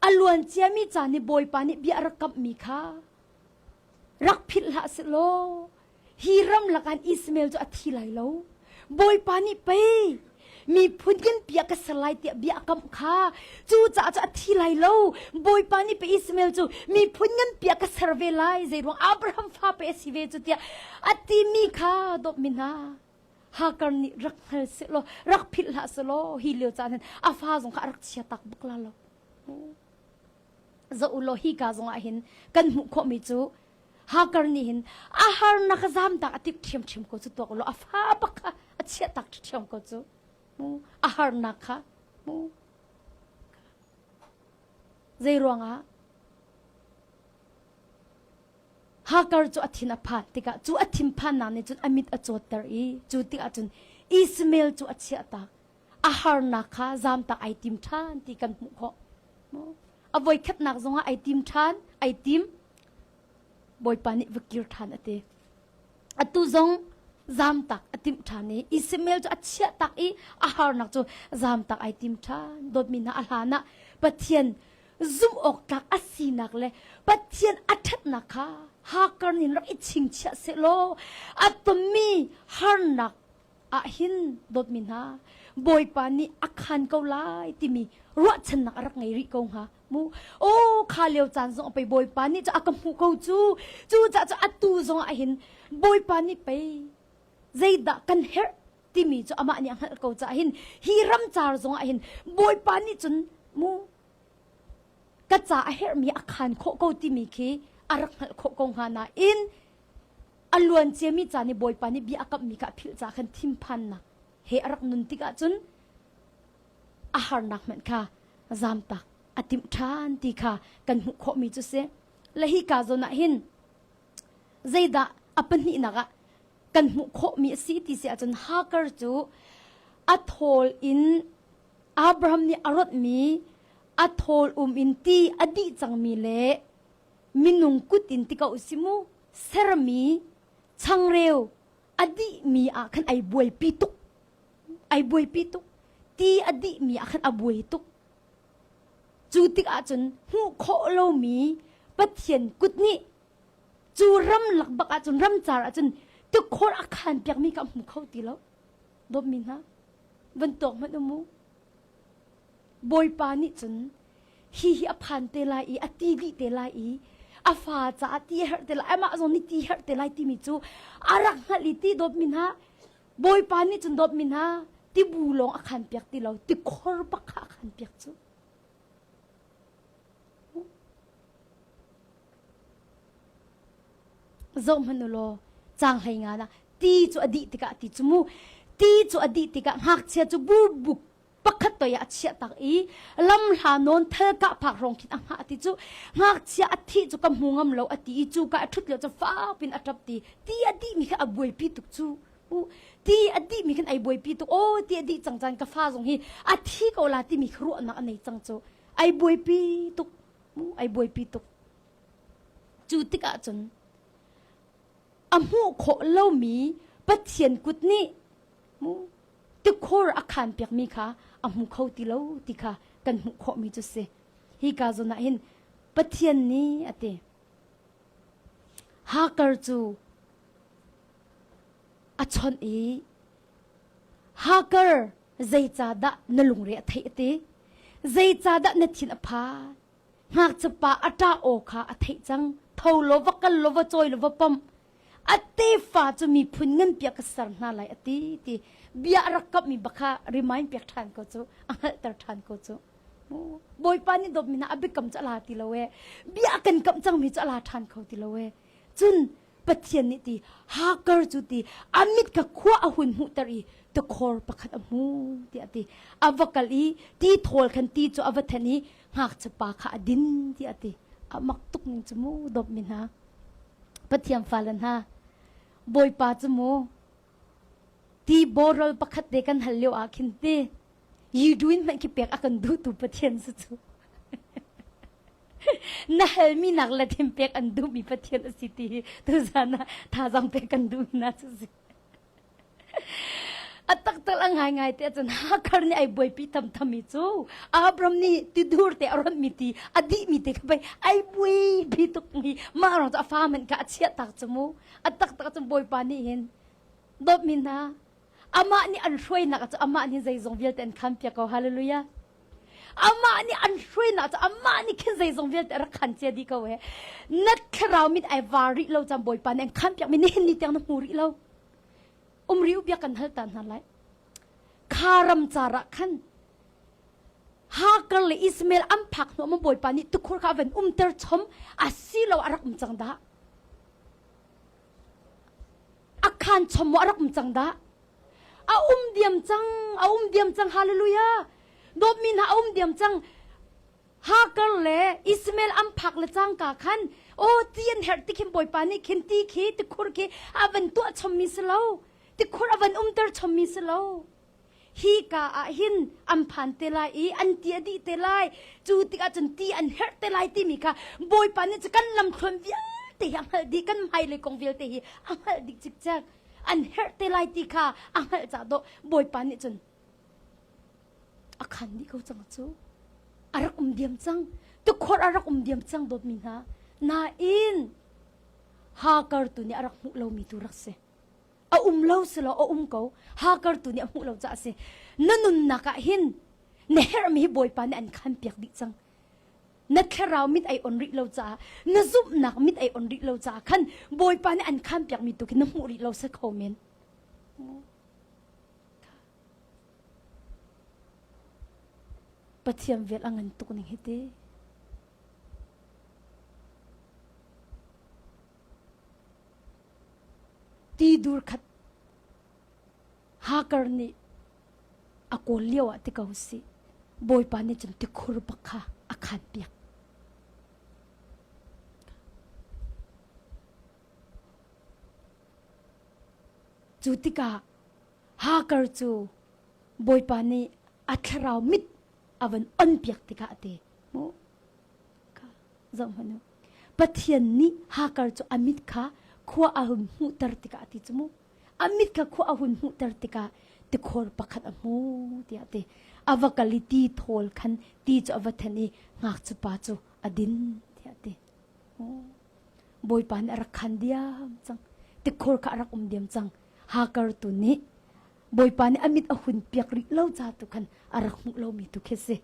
อลวนเจียมีจานี่บอยปานี่บีอารักกับมีค่ะรักพิลละสิโลฮีรัมละกันอิสเมลจะอธิไลโลบอยปานี่ไป มีพุ่นกันเปียกกสลายเตียเบียกำขาจูจะจะทีไรเล่าบอยปานี่ไปอิสมาเอลจูมีพุ่นกันเปียกกสรเวลายใจรวงอับราฮัมฟ้าไปสิเวจูเตียอติมีขาดบมินาหากันนี่รักเฮลสิโลรักพิลาสโลฮิเลวจานันอาฟาจงขารักเชียตักบุกลาโลจะอุโลฮิกาจงอาหินกันมุขมิจูหากันนี่หินอาหารนักจามตักอติเทียมเทียมก็จูตัวก็โลอาฟาบักค่ะเชียตักเทียมก็จูอาหารนักค่ะใจรวงอ่ะหากเราจูอธินาพันติกะจูอธิมพันนั่นนี่จูอมิตอจวดเตอร์จูติกะจูอิสมาเอลจูอเชียตักอาหารนักค่ะจามตักไอติมทานติกันมุขเอาไว้คัดนักจงหาไอติมทานไอติมบอยปานิวกิรทานอเตอตุจงจามตักไอติมทานนี่อิสมาเอลจูอเชียตักอีอาหารนักจูจามตักไอติมทานโดดมินาอัลฮานะปะเทียนซุ่มออกตักอาศีนักเลยปะเทียนอัฐนักค่ะหากกันนี่รักอิชิงเชียเสโลอัตมีฮาร์นักอาหินดดมินาบอยปานี่อักขันเกาไลที่มีรัชนักรักไงริกงฮะมูโอ้ข้าเลี้ยวจานส่งไปบอยปานี่จะอักมูเขาจูจะอัตูส่งอาหินบอยปานี่ไปใจดักกันเฮร์ที่มีจะอามาเนี่ยเขาจะอาหินฮีรัมจาร์ส่งอาหินบอยปานี่จนมูกระจาเฮร์มีอักขันโคเกาที่มีคีอารักหักกงฮานาอินอลวนเจมิจานี่บอยปานี่บีอากับมีกับพิลจาคันทิมพันนะเฮอารักนุนติกาจุนอาหารนักเหมือนค่ะจามตักอติมทานติค่ะกันหุโคมีจุเสและฮิกาโซนาหินใจดาอปันนี่นักกันหุโคมีสีติเสียจนฮากร์จูอัทโฮลอินอับราฮัมนี่อรดมีอัทโฮลอินตีอดีจังมีเลมินุงกุตินติกาอุสิมูเซรมีชังเร็วอดีมีอาคันไอบวยปีตุกตีอดีมีอาคันอบวยตุกจูติกอาจนหูโคโลมีปัทเทียนกุดนี่จูรำหลักบักอาจนรำจาร์อาจนตุกโครอาคารเปียกมีกับหูเข้าตีแล้วดบมินฮะบนตกมันมูบอยปานิจนฮีอพันเตลายอตีดีเตลายอาฟาจะตีเฮร์เตลายมาจนนี่ตีเฮร์เตลายที่มิจูอารักฮัลิตีดบมินฮะบอยปานิจนดบมินฮะที่บูลงอาคารเปียกตีเราที่คอร์บักอาคารเปียกจูจอมันโลจางให้งานะตีจูอดีติกะตีจูมูตีจูอดีติกะหักเชียจูบูบุกปักขัดตัวยาเชียตักอีลำหานนเธอกะผักรองคิดอังหาติจูหักเชียอธิจูกำหงำเราอติจูกะทุดเหลียวจะฟ้าเป็นอัตตีตีอดีมีแค่อบวยปีตุกจูตีอดีมีแค่ไอบวยปีตุกโอ้ตีอดีจังจังกะฟ้าทรงฮีอธิก็ลาตีมีครัวนักอันไหนจังจูไอบวยปีตุกไอบวยปีตุกจูติกะจนอมูโคเล่ามีปัทเทียนกุดนี่มูติโครอาคารเปียกมีค่ะอมูเขาติเล่าติค่ะกันมุโคมีจุเสฮีกาโซนาเห็นปัทเทียนนี้อะเตฮากร์จูอชอนอีฮากร์ใจจ่าดะนลุงเรียเทเตใจจ่าดะนทินอภาหากจะปาอัตราโอคาอเทจังเท่าโลวกันโลวจอยโลวปั๊มอติฟ้าจะมีพุ่นเงินเปียกสารนาไลอติที่เบียรักกับมีบัการีมายเปียกทานก็จูอังเฮตร์ทานก็จูบอยปานี่ดบมินาอบิกำจะลาติละเวเบียกันกำจังมีจะลาทานเขาติละเวจุนปัทเทียนนี่ตีฮากร์จุตีอามิดกับขวาหุ่นหุตรีตะคอร์ปักขัดอมูตีอติอวกาลีตีโทลคันตีจูอวทานีหากจะปาขาดินตีอติอามักตุกนิจมูดบมินาปัทเทียมฟาลันฮาบอยปาจมูตีบอรลปักขัดเดกันฮัลโหลอาคินเตยูดูอินมันคิเปียกอากันดูตุปัทเทียนสุดน่าเฮลมีนักละทิมเปียกอันดูมีปัทเทียนสิทีตุจานะท่าจังเปียกันดูน่าสุดอัตตักตะลังไงเตจนฮักการนี่ไอ้บอยปีทำมิจูอับรามนี่ติดูร์เตอรอนมิตีอดีมิเตก็ไปไอ้บอยปีตุกนี่มาเราจะฟ้ามันกะเชียตักจมูอัตตักตะจมบอยปานี่เห็นดบมินนะ ama ni an hroi na cha ama ni zai zong vel ten kham pia ko hallelujah ama ni an hroi na cha ama ni khin zai zong vel ter khan che di ko he nat khrau mit ai vari lo cham boi pan en kham pia mi ni tang na muri lo riu bia kan hal tan na lai kharam chara khan ha kal le ismail am phak no mo boi pan ni tu khur kha ven ter chom asilo arak chang da akhan chom arak chang da diam chang hallelujah dot min ha diam chang ha kal le ismail am phak le chang ka khan o tien her ti khim boi pan ni khin ti khi tu khur ki avan tu chom mi slo ti khur avan ter chom mi slo hi ka a hin am phan te lai I an ti di te lai chu ti ka chun ti an her te lai ti mi ka boi pan ni kan lam thon vial te yang hal di kan mai le kong vial te hi ang hal dik chik chak an her te lai ti kha ang hal cha do boi pan ni chun akhan di ko chang chu arak diam chang tu khor arak diam chang dot mi ha na in ha kar tu ni arak mu lo mi tu rak se lo se lo ko ha kar tu ni mu lo cha se nanun naka hin ne her mi boi pan an khan piak di chang na kharau mit ai on ri lo cha na zup nak mit ai on ri lo cha khan boi pan an khan piak mi tu ki na mu ri lo se khomen pathiam vel angan tuk ning hete ti dur khat ha karni akol lewa ti kausi boi pa ni chum ti khur pakha akhan piak chutika ha kar chu boi pa ni athrau mit avan on piak tika ate mo ka zam hanu pathian ni ha kar chu amit kha khwa ahun hu tar tika ati chumu amit kha khwa ahun hu tar tika te khor pakhat amu ti ate avakaliti thol khan ti chu avathani ngak chu pa chu adin ti ate boi pan ara khan dia chang te khor kha rak diam chang ha kar tu ni boi pan amit ahun piak ri lo cha tu khan arak mu lo mi tu khese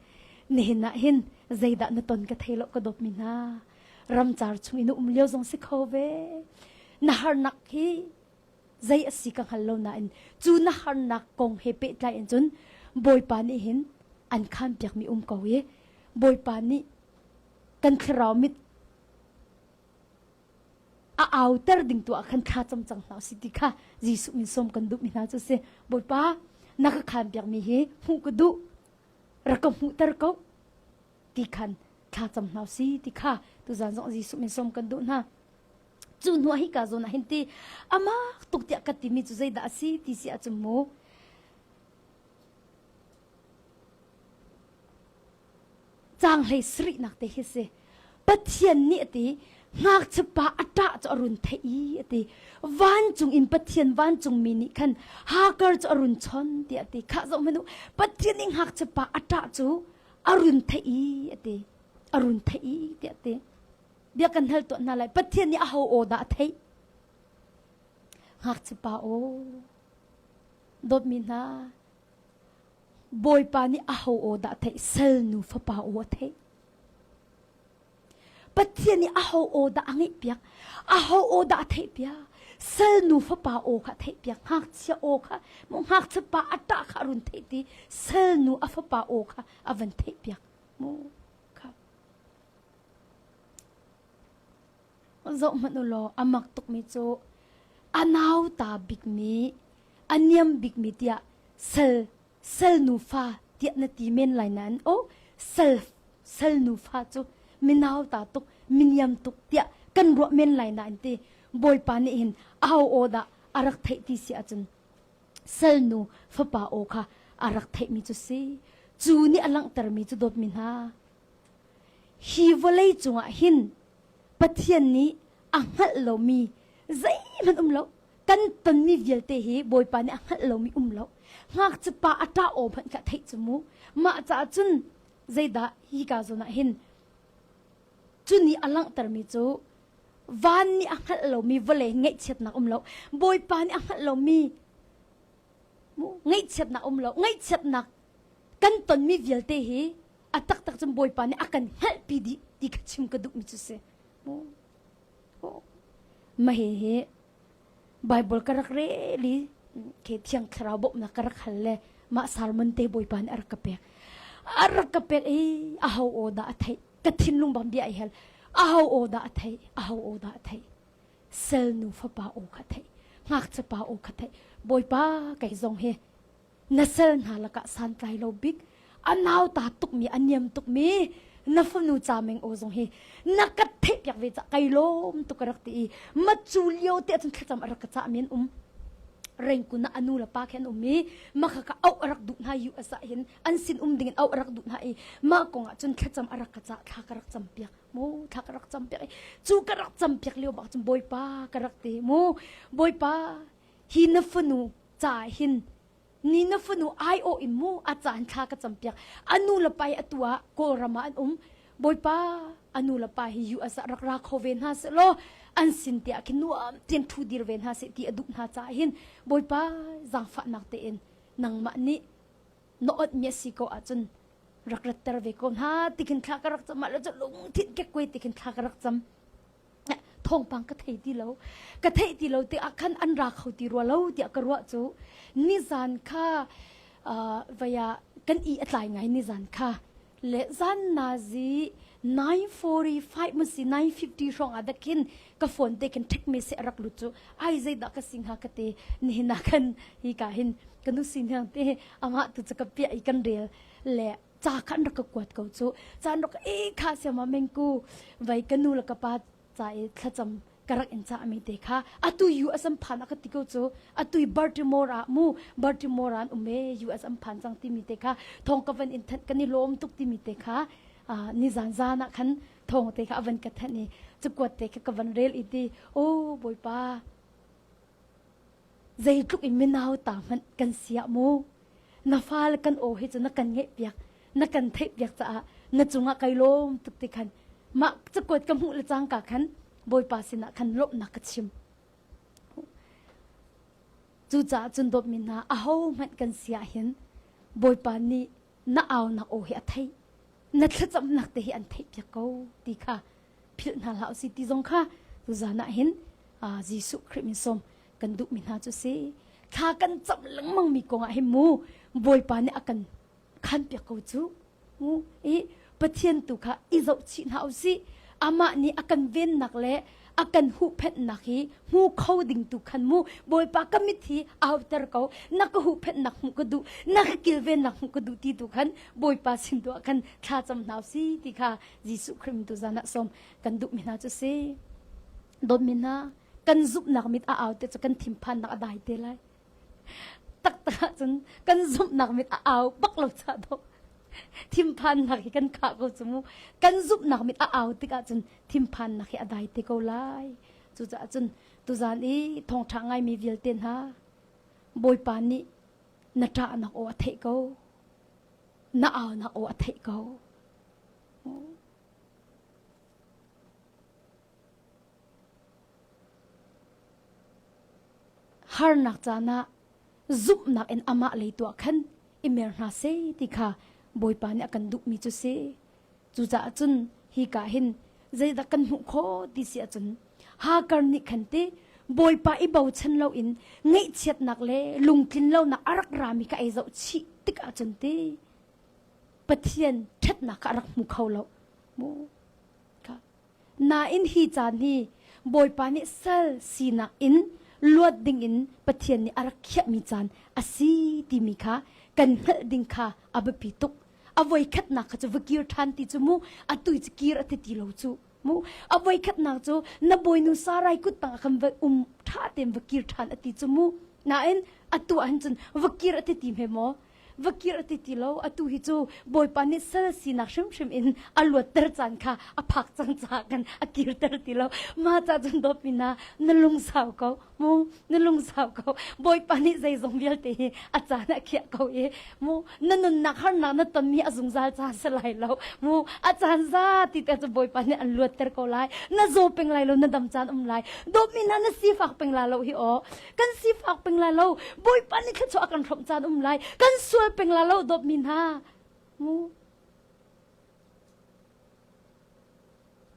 nehna hin zaida na ton ka thelo ka dop mina ram char chung inu leo jong se khove na har nak hi zai asi ka hallo na in chu na har nak kong he pe tla en chun boi pan ni hin an khan piak mi ko ye boi pan ni kan khraw mit outer ding tu khan kha cham chang na siti kha jisu min som kan du mina chu se boi pa na ka khan piak mi he hu ku du rakam hu tar ko ti khan kha cham na si ti kha tu zan jong jisu min som kan du na chu nu hi ka zo na hin ti ama tuk tia ka ti mi chu zai da si ti si a chum mo chang hlei sri nak te hi se pathian ni ti ngak chpa ata cho arun thei ati van chung in pathian van chung mini khan hakar cho arun chon ti ati kha zo menu pathian ing hak chpa ata chu arun thei ati arun thei ti ati bia kan hal to na lai pathian ni a ho o da thei hak chpa o dot mina boy pa ni a ho o da thei sel nu fa pa o thei pathian ni a ho o da angi piak a ho o da thei pia sel nu fa pa o kha thei piak hak chia o kha mo hak cha pa ata kha run thei ti sel nu a fa pa o kha avan thei piak mo kha zo manu lo amak tuk mi chu anaw ta big mi anyam big mi tia sel nu fa tia na ti men lai nan o sel nu fa chu minaw ta tuk minyam tuk tia kan ro men lai na ante boy pa ni hin aw oda arak thei ti si achun sel nu fa pa o kha arak thei mi chu si chu ni alang tar mi chu dot min ha hi volei chunga hin pathian ni anghal lo mi zai man lo kan ton mi vial te hi boy pa ni anghal lo mi lo ngak chu pa ata o phan ka thei chu mu ma cha chun zaida hi ka zona hin chuni alang tar mi chu van ni anghal lo mi vole ngai chet na lo boy pa ni anghal lo mi ngay chep na lo ngay chep na kan ton mi vial te hi atak tak chum boy pa ni akan help di ka chim ka duk mi chu se ma he bible karak re li ke thiang thara bo na karak halle ma salmon te boy pa ni arakapek ahaw oda athai kathin lung bam dia ai hel ahaw oda athai sel nu fa pa o khathai ngak cha pa o khathai boy pa kai zong he nasel na laka san tai lo big anaw ta tuk mi anyam tuk mi na fa nu cha meng o zong he nakat thep yak ve cha kai lom tu karak ti ma chulyo te chun khacham arak cha min reng kuna anu la pa khen umi makaka au arak du na yu asa hin an sin ding au arak du na ma ko nga chun khacham arak ka cha thakarak champiak mo thakarak champiak chu karak champiak leo ba chum boy pa karak te mo boy pa hi na funu cha hin ni na funu ai o in mo a chan thaka champiak anu la pai atua ko rama an boy pa anu la pa hi yu asa rak rak khoven ha se lo an sin tia kinuam tin thu dir ven ha se ti aduk na cha hin boy pa zang fa nak te in nang ma ni no ot mesi ko achun rak rat ter ve ko ha tikin thla ka rak cham la lung thit ke koi tikin thla ka rak cham thong pang ka thei ti lo te akhan an ra khau ti ro lo ti ka ro chu ni zan kha vaya kan I atlai ngai ni zan kha le zan na zi 9:45 masi 9:50 rong adakin ka phone te kan thik me se rak lu chu ai zai da ka singha ka te ni na kan hi ka hin kanu sin hang te ama tu cha ka pia I kan rel le cha khan rak ka kwat ko chu chan rak kha se ma meng ku vai kanu la ka pa cha e thacham karak in cha mi te kha atu yu asam phan ka ti ko chu atu Baltimore an ume yu asam phan chang ti mi te kha thong ka van in that kan ni lom tuk ti mi te kha ni zan na khan thong te kha van ka thani chukwat te kha ka van rel iti o boy pa zai tuk in minaw ta man kan sia mo na fal kan o hi chu na kan nge piak na kan thei piak cha na chunga kai lom tuk ti khan ma chukwat ka mu la chang ka khan boy pa sina khan lop na ka chim chu cha chun dop min na a ho man kan sia hin boy pa ni na aw na o hi a thei na thacham nak te hi an thei pya ko ti kha phil na lau si ti zong kha tu za na hin jisu khrim som kan du min ha chu se kha kan cham lang mang mi ko nga hi mu boy pa ni akan khan pya ko chu mu pathian tu kha I zo chi na au si ama ni akan ven nak le akan hu phet nak hi hu coding tu khan mu boy pa kamit hi outer ko nak hu phet nak mu ko du nak kil ven nak mu ko du ti tu khan boy pa sin do khan tha cham naw si ti kha jisu khrim tu zana som kan du mina chu se dot mina kan zup nak mit a out te kan thim phan nak adai te lai tak ta chun kan zup nak mit a out bak lo cha do thim phan nak hi kan kha ko chumu kan zup nak mit a aw tika chun thim phan nak hi adai te ko lai chu cha chun tu zan I thong tha ngai mi vil ten ha boy pa ni na ta nak o thei ko na aw nak o thei ko har nak cha na zup nak en ama le to khan imer na se ti kha boy pa ni akan duk mi chu se chu cha chun hi ka hin zai da kan hu kho ti si chun ha kar ni khan te boy pa I bau chan lo in ngei chet nak le lung tlin lo na arak rami ka ai zo chi tik a chun te pathian that na ka rak mu khau lo mo ka na in hi chan ni boy pa ni sal si na in luat ding in pathian ni arak khya mi chan asi ti mi kha kan hal ding kha abapi tuk avoi khat na kha chu vakir than ti chu mu atui chu kir ati ti lo chu mu avoi khat na chu na boy nu sarai kut ta kham va tha tem vakir than ati chu mu na en atu an chun vakir ati ti me mo vakir ati ti lo atu hi chu boy pa ni sal si na shim in alwat ter chan kha aphak chang cha kan akir ter ti lo ma cha chun do pina na lung saw ko มูนั่นลุงสาวเขาบอยปานิใจสงเบียลตีอาจารย์เขียเขามูนั่นนักหันนักนั่นตอนมีอสุงซาจานสลายแล้วมูอาจารย์ซาติดแต่จะบอยปานิอันลวดเตอร์เขาไล่นั่นโจเป็นไรแล้วนั่นดำจานไล่ดอกมีนั่นสีฝักเป็นไรแล้วฮิโอกันสีฝักเป็นไรแล้วบอยปานิแค่ชัวกันรบจานไล่กันสวยเป็นไรแล้วดอกมีน่ามู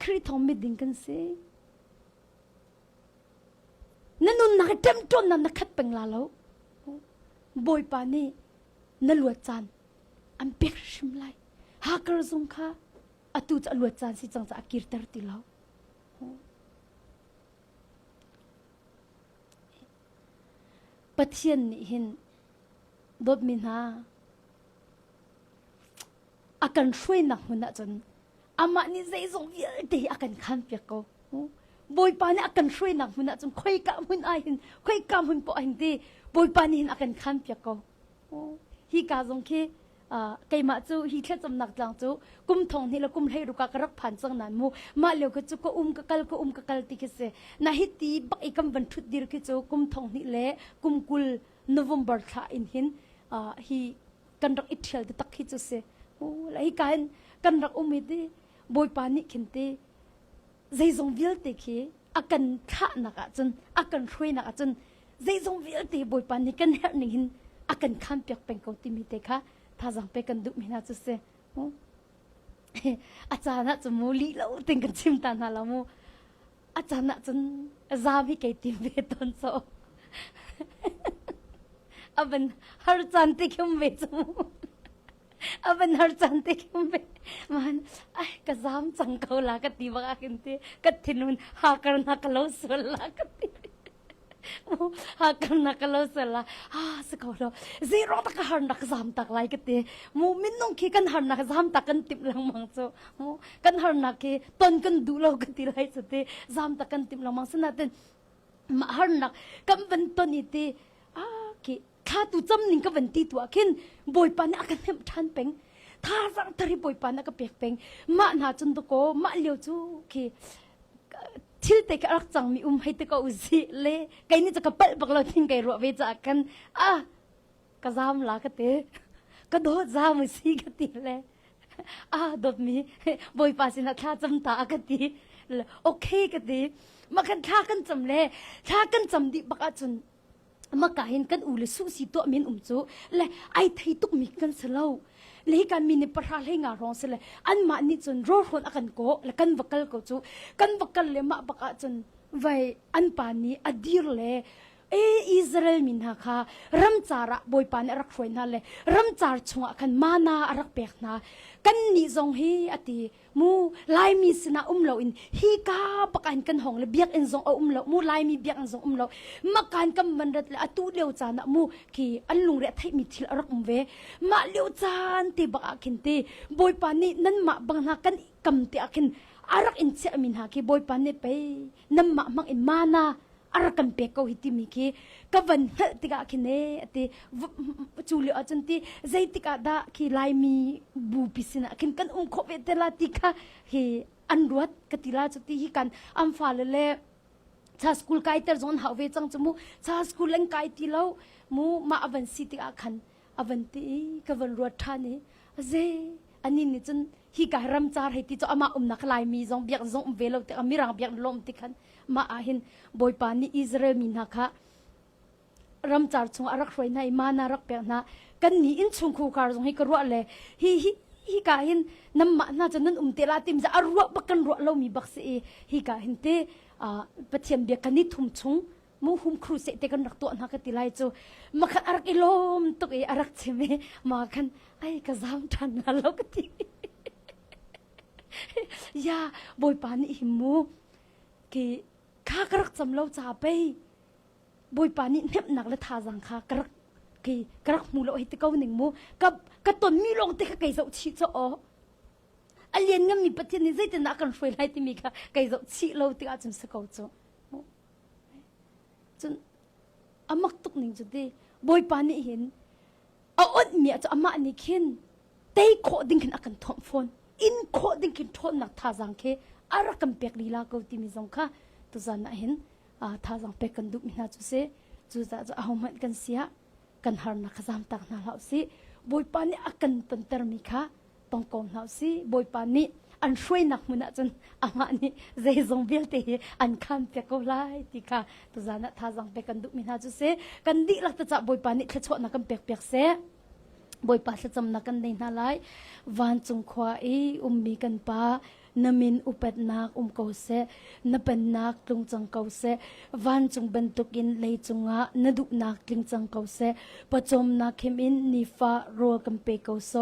คริทอมมิดิงกันสินั่นนักเต็มจนนั่นนักขัดเป็นลาแล้วบอยปานี่นั่นลวดจานอันเปียกชิมไลหากระซงค่ะอตูจะลวดจานสิจังจะอากิรเตอร์ติแล้วปะเทียนนี่เห็นดดมินาอาการช่วยหนักมันนะจนอามานี่ใจส่งเยอะดีอาการขันเปียกก็บอยปานี่อาการช่วยหนักมันนะจนค่อยกำมันไอเห็นค่อยกำมันปอยดีบอยปานี่เห็นอาการขันเปียกก็ฮีกาจงคีไก่มาจูฮีแค่จำหนักจังจูกุมทองนี่แล้วกุมให้รุกากระพันจังนั้นมูมาเลี้ยวก็จูก็กะกะลติกเสนาฮิตีบักอีกำบันทุดดีรกิจูกุมทองนี่แหละกุมกุลโนเวมเบอร์ท่าอินหินฮีกันรักอิทเทลตักฮิจูเสแล้วฮีกันรักมิดีบอยปานี่ขินตีใจทรงวิลติคีอากันท่านักจนอากันช่วยนักจนใจทรงวิลติบอยปานี่กันเฮนิหินอากันขันเปียกเป็นกติมิเตค่ะถ้าจังไปกันดุมินาจุเสอาจารย์น่ะจะมูลีแล้วติงกันชิมตานาละมูอาจารย์น่ะจนจามิเกติมเวตอนโซอับเป็นฮาร์จันติคิมเวจมูอับเป็นฮาร์จันติคิมเวมันไอ้กระซามจังเขาลากติบักกินตีกัดทินุนหากันนักเล่าสวลลากติหากันนักเล่าสละสกอลซีโร่ตักหันนักสามตักไล่กันตีมูมินนงคีกันหันนักสามตักกันติมลังมังโซมูกันหันนักคีตอนกันดูเรากันตีไล่สุดตีสามตักกันติมลังมังสนัดเต็นมาหันนักกันเป็นต้นนี้ตีคีข้าตุจำนิ่งกันเป็นตีตัวขินบอยปานอากันเห็นทันเป็งท่าสังทรีบอยปานก็เปียกเป็งมาหน้าจนตะโกมาเลี้ยวจูคีทิลเตกรักจังมีให้ตะกอุซิเล่ไกนี่จะกระเปิดบักเราทิ้งไกรัวเวจากกันกระซามลากเตะกระโดดซามซีกติเล่ดดมีบอยปาสินะท่าจำตากติโอเคกติมากันท่ากันจำเล่ท่ากันจำดิบักจนมากาเห็นกันอูเลสุสีตัวมินจูและไอไทยตุกมีกันสลาวเลยการมีในประหารให้งารองเสเลยอันมานี่จนรอดคนอากันโกและกันวักลก็จูกันวักลเลยมาบักจนไว้อันปานี้อดีรเลยอิสราเอลมินฮะค่ะรัมจาระบอยปานรักช่วยนั่นเลยรัมจาร์ชงอากันมานารักเปียกนากันนี่จงฮีอติมูลายมีสนาเลาอินฮีกาปักอันกันห้องเลยเบียกอินจงเลามูลายมีเบียกอินจงเลามาการกำมันรัดเลยอตูเลียวจานะมูคีอันลุงเรทให้มีทิลรักเวมาเลียวจานตีบักอากินตีบอยปานนี่นั่นมาบังนากันกำตีอากินอารักอินเซมินฮะคีบอยปานนี่ไปนั่นมามังอินมานาอารักกันเปกเอาหิติมิคีกับวันติกาคินเนติจูเลียจันติใจติกาดาคีลายมีบูปิสินะคินกันขบเวทลาติกาเฮอันรวดกติลาจุติฮิกันอัมฟาเลเลชาสกุลไกเตอร์จอนหาเวจังจมูชาสกุลเลงไกติเลามูมาอวันสิติกาคันอวันติกับวันรวดท่านี้เจอันนี้นี่จนฮิการรำจาร์ให้ติจอามานักลายมีจงเบียกจงเวลาติอามิรังเบียกลมติกันมาอาหินบอยปานี่อิสราเอลมินนะคะรำจาร์ชงอารักช่วยในมานารักเปียนะกันนี่อินชงคูการจงให้กรัวเลยฮิกาหินน้ำมันน่าจะนั่นเตลาติมจะอารัวบักกันรัวเรามีบักเสียฮิกาหินเตปะเทียมเบียกันนี่ทุ่มชงมูหุมครูเสตกันรักตัวนักติไลจูมาคันอารักอิลมตุกอารักเชมมาคันไอ้กระซามทันแล้วก็ทียาบอยปานี่หิมูกีข้ากรักจำเราจ่าไปบอยปานี่เน็บหนักและทาจังข้ากรักกีกรักมูเราให้ตะเกาหนึ่งมูกับตนมีลงติกไก่เจ้าชีเจ้าอ๋ออันเลียนงั้นมีประเทศนี้ใจจะนักกันช่วยให้ที่มีค่ะไก่เจ้าชีเราติกอาจจะสกาวเจ้าจนอามักตุกหนึ่งจุดดีบอยปานี่เห็นเอาอดเมียจะอามานี่ขินเตยโคดิ้งขินอากันทอมฟอนอินโคดิ้งขินทอมนักทาจังเคอารักกันเปียกลีลาเกาติมิจงค่ะตุจานะเห็น ท่าจังเป็กกันดุมินาจุเสจูจะจะเอามันกันเสียกันหานักจำตักนาเหล่าสิบอยปานี่อากันตันเตอร์มิค่ะต้องกองเหล่าสิบอยปานี่อันช่วยนักมุนจนอามานี่เจซงเบลเตอันคันเปียกไล่ติค่ะตัวจานะท่าจังเป็กกันดุมินาจุเสกันดิลักตะจับบอยปานี่ทชวนักกันเปียกเสบอยปาสจำนักกันในนาไลวันจงความีกันปานามินอุปนักเกาเสนเป็นนักลงจังเกาเสวันจงบรรทุกินเลยจงะนดุนักลิงจังเกาเสปจมนักเขมินนิฟารัวกันเปเกาโซ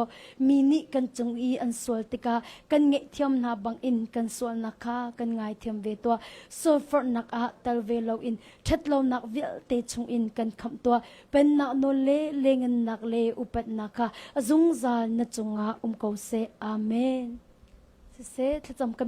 มีนิกันจงอันสวลติกากันเงเทียมนาบังอินกันสวลนักากันไงเทียมเวตัวโซฟอร์นักอาตัลเวลอินชัดเรานักเวลเตชงอินกันคำตัวเป็นนักโนเลเลงันนักเลอุปนักาจงซาลนจงะเกาเสอาเมนเสถ้าจำกัน